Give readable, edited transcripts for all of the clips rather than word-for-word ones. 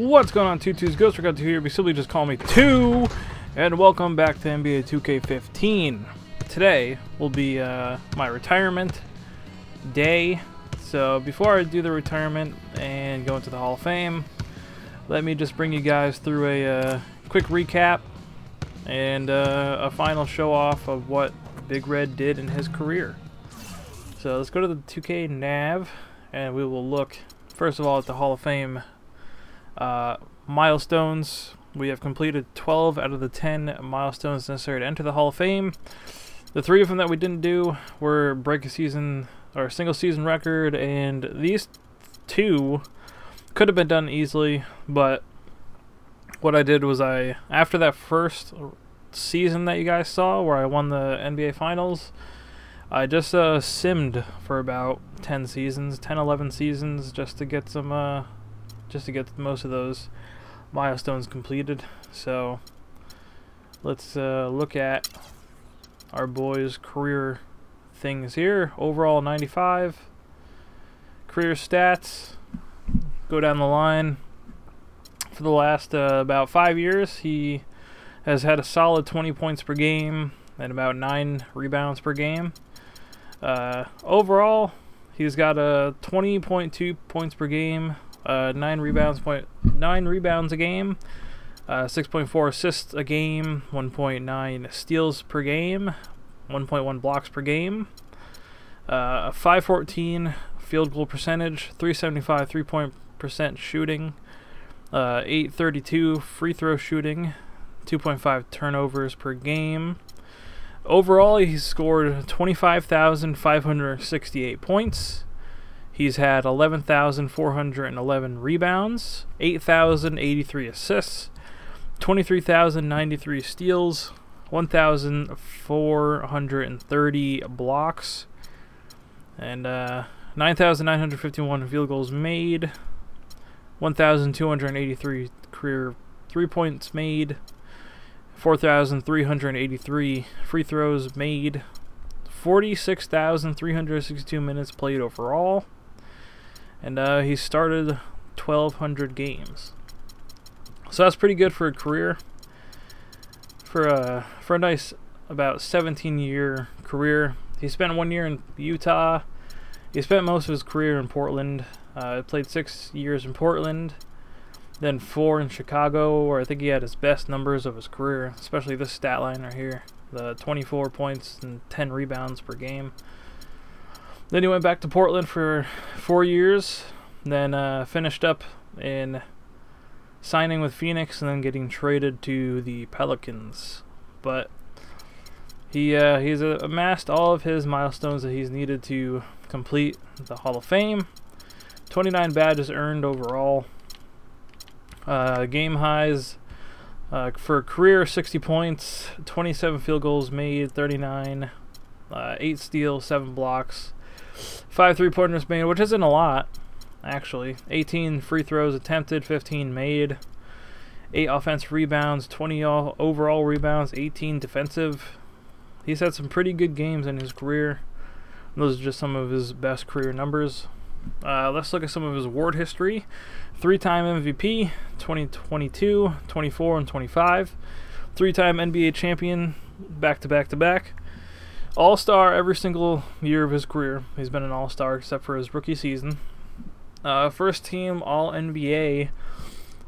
What's going on, 2-2's Ghost Recon 2 here, but simply just call me 2, and welcome back to NBA 2K15. Today will be my retirement day, so before I do the retirement and go into the Hall of Fame, let me just bring you guys through a quick recap and a final show off of what Big Red did in his career. So let's go to the 2K nav, and we will look first of all at the Hall of Fame milestones. We have completed 12 out of the 10 milestones necessary to enter the Hall of Fame. The 3 of them that we didn't do were break a season or single season record, and these 2 could have been done easily, but what I did was after that first season that you guys saw where I won the NBA Finals, I just simmed for about 10 seasons, 11 seasons, just to get some just to get most of those milestones completed. So let's look at our boys' career things here. Overall 95, career stats, go down the line. For the last about 5 years, he has had a solid 20 points per game and about 9 rebounds per game. Overall, he's got a 20.2 points per game, 9 rebounds a game, 6.4 assists a game, 1.9 steals per game, 1.1 blocks per game, 514 field goal percentage, 375 3-point percent shooting, 832 free throw shooting, 2.5 turnovers per game. Overall, he's scored 25,568 points. He's had 11,411 rebounds, 8,083 assists, 23,093 steals, 1,430 blocks, and 9,951 field goals made, 1,283 career 3-points made, 4,383 free throws made, 46,362 minutes played overall, and he started 1,200 games. So that's pretty good for a career. For a nice about 17-year career. He spent 1 year in Utah. He spent most of his career in Portland. Played 6 years in Portland, then 4 in Chicago, where I think he had his best numbers of his career, especially this stat line right here, the 24 points and 10 rebounds per game. Then he went back to Portland for 4 years, then finished up in signing with Phoenix and then getting traded to the Pelicans. But he's amassed all of his milestones that he's needed to complete the Hall of Fame. 29 badges earned overall. Game highs for career: 60 points, 27 field goals made, 39, 8 steals, 7 blocks, 5 3-pointers made, which isn't a lot actually. 18 free throws attempted, 15 made, 8 offensive rebounds, 20 overall rebounds, 18 defensive. He's had some pretty good games in his career. Those are just some of his best career numbers. Let's look at some of his award history. 3-time MVP, 2022, 24, and 25. 3-time NBA champion, back-to-back-to-back. All-star every single year of his career. He's been an all-star except for his rookie season. First team All-NBA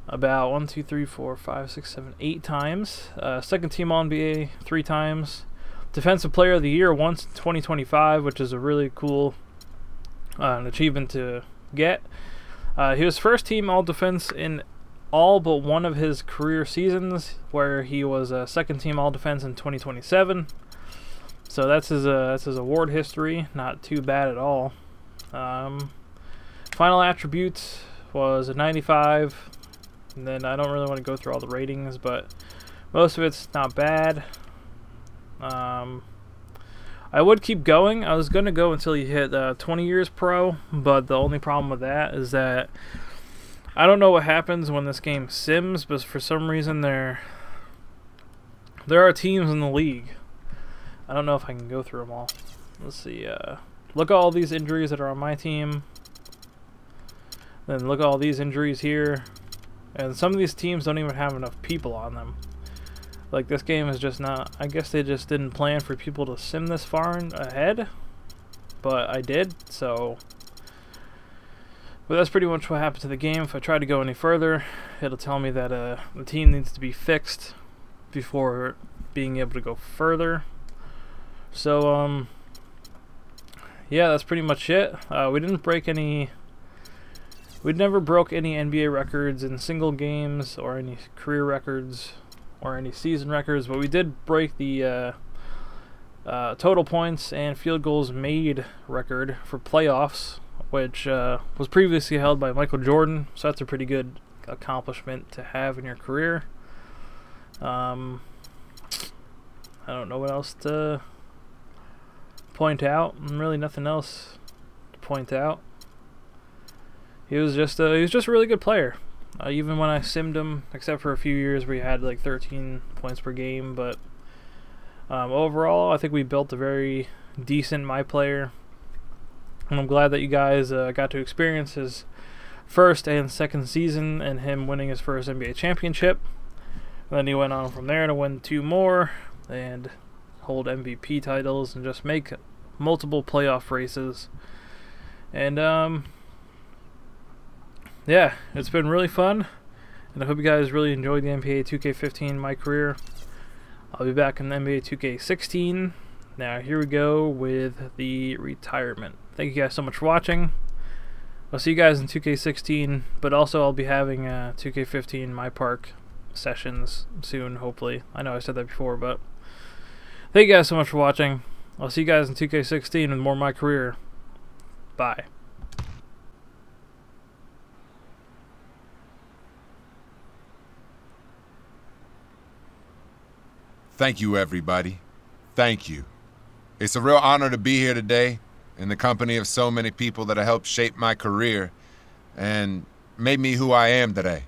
about 1, 2, 3, 4, 5, 6, 7, 8 times. Second team All-NBA 3 times. Defensive Player of the Year once in 2025, which is a really cool an achievement to get. He was first team All-Defense in all but one of his career seasons, where he was second team All-Defense in 2027. So that's his award history. Not too bad at all. Final attributes was a 95, and then I don't really want to go through all the ratings, but most of it's not bad. I would keep going. I was going to go until he hit 20 years pro, but the only problem with that is that I don't know what happens when this game sims, but for some reason there are teams in the league. I don't know if I can go through them all. Let's see. Look at all these injuries that are on my team. Then look at all these injuries here. And some of these teams don't even have enough people on them. Like, this game is just not... I guess they just didn't plan for people to sim this far ahead. But I did, so... But that's pretty much what happened to the game. If I try to go any further, it'll tell me that the team needs to be fixed before being able to go further. So, yeah, that's pretty much it. We didn't break any... We never broke any NBA records in single games, or any career records, or any season records, but we did break the total points and field goals made record for playoffs, which was previously held by Michael Jordan, so that's a pretty good accomplishment to have in your career. I don't know what else to point out. Really nothing else to point out. He was just a really good player. Even when I simmed him, except for a few years where he had like 13 points per game, but overall, I think we built a very decent MyPlayer. And I'm glad that you guys got to experience his first and second season and him winning his first NBA championship. And then he went on from there to win 2 more and hold MVP titles and just make multiple playoff races. And yeah, it's been really fun, and I hope you guys really enjoyed the NBA 2K15 MyCAREER. I'll be back in the NBA 2K16. Now here we go with the retirement. Thank you guys so much for watching. I'll see you guys in 2K16, but also I'll be having 2K15 MyPark sessions soon, hopefully. I know I said that before, but thank you guys so much for watching. I'll see you guys in 2K16 with more MyCAREER. Bye. Thank you, everybody. Thank you. It's a real honor to be here today in the company of so many people that have helped shape my career and made me who I am today.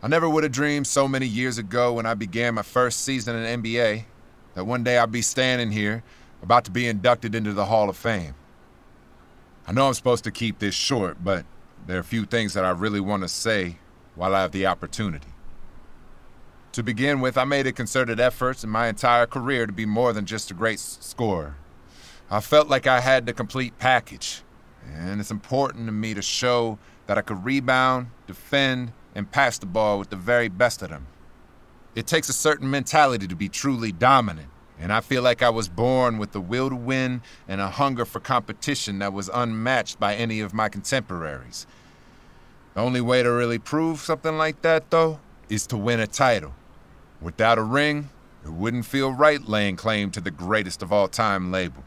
I never would have dreamed so many years ago when I began my first season in NBA that one day I'd be standing here about to be inducted into the Hall of Fame. I know I'm supposed to keep this short, but there are a few things that I really want to say while I have the opportunity. To begin with, I made a concerted effort in my entire career to be more than just a great scorer. I felt like I had the complete package, and it's important to me to show that I could rebound, defend, and pass the ball with the very best of them. It takes a certain mentality to be truly dominant, and I feel like I was born with the will to win and a hunger for competition that was unmatched by any of my contemporaries. The only way to really prove something like that, though, is to win a title. Without a ring, it wouldn't feel right laying claim to the greatest of all time label.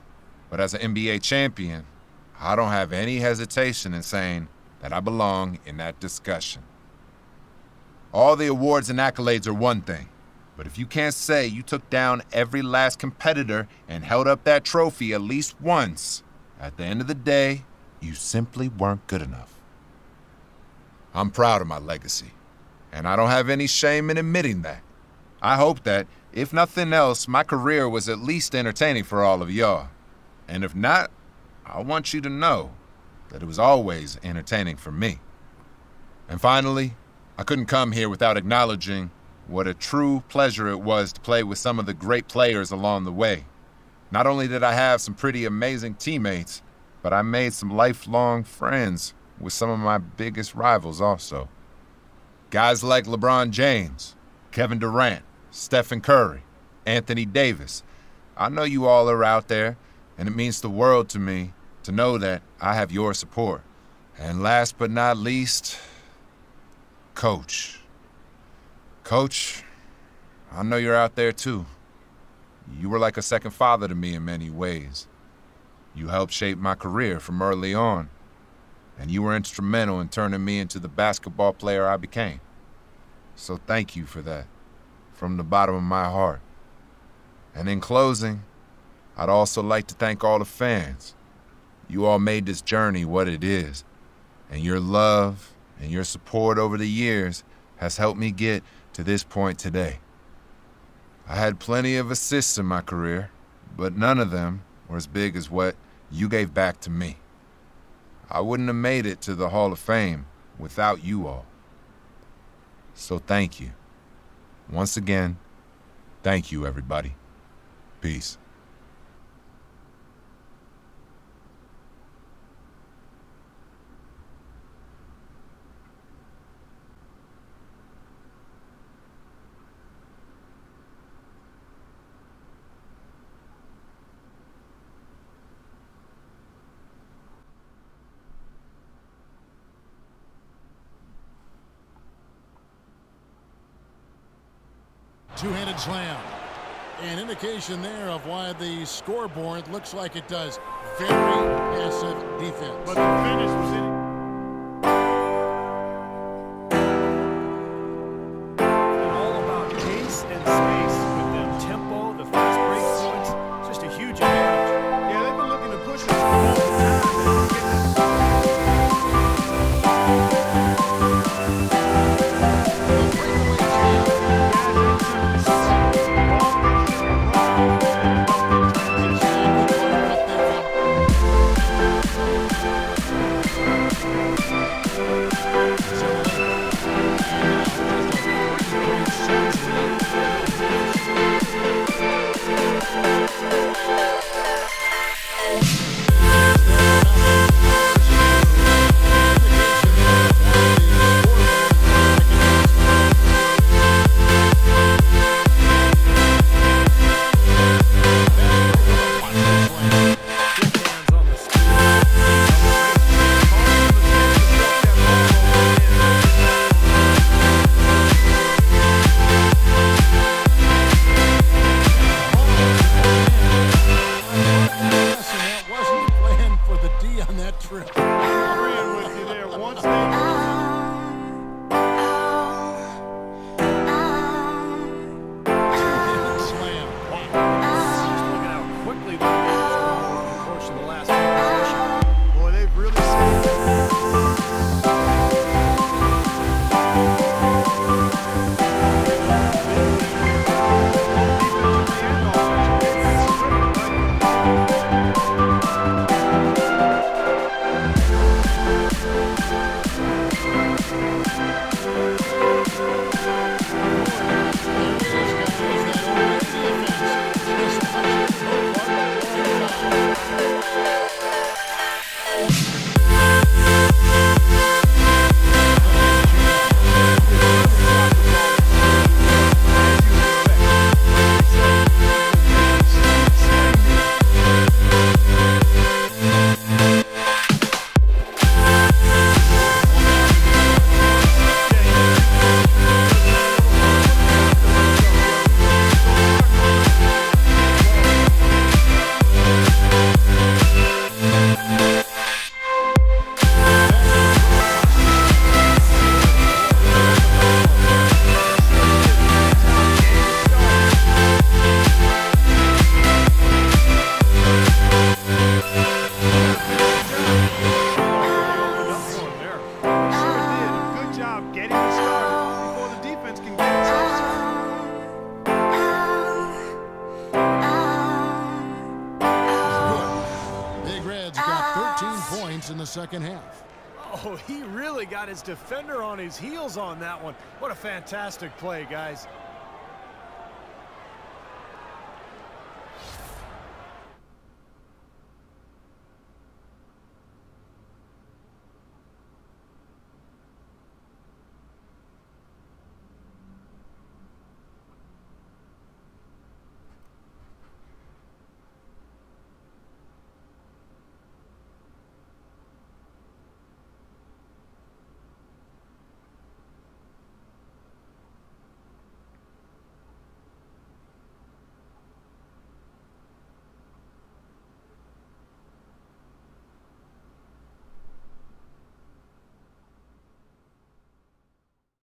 But as an NBA champion, I don't have any hesitation in saying that I belong in that discussion. All the awards and accolades are one thing, but if you can't say you took down every last competitor and held up that trophy at least once, at the end of the day, you simply weren't good enough. I'm proud of my legacy, and I don't have any shame in admitting that. I hope that, if nothing else, my career was at least entertaining for all of y'all. And if not, I want you to know that it was always entertaining for me. And finally, I couldn't come here without acknowledging what a true pleasure it was to play with some of the great players along the way. Not only did I have some pretty amazing teammates, but I made some lifelong friends with some of my biggest rivals also. Guys like LeBron James, Kevin Durant, Stephen Curry, Anthony Davis. I know you all are out there, and it means the world to me to know that I have your support. And last but not least, Coach. Coach, I know you're out there too. You were like a second father to me in many ways. You helped shape my career from early on, and you were instrumental in turning me into the basketball player I became. So thank you for that, from the bottom of my heart. And in closing, I'd also like to thank all the fans. You all made this journey what it is, and your love and your support over the years has helped me get to this point today. I had plenty of assists in my career, but none of them were as big as what you gave back to me. I wouldn't have made it to the Hall of Fame without you all. So thank you. Once again, thank you, everybody. Peace. Two-handed slam. An indication there of why the scoreboard looks like it does. Very passive defense. But the finish was in it. All about pace and space with them tempo, the fast break points. Just a huge advantage. Yeah, they've been looking to push us all the time. In the second half. Oh, he really got his defender on his heels on that one. What a fantastic play, guys.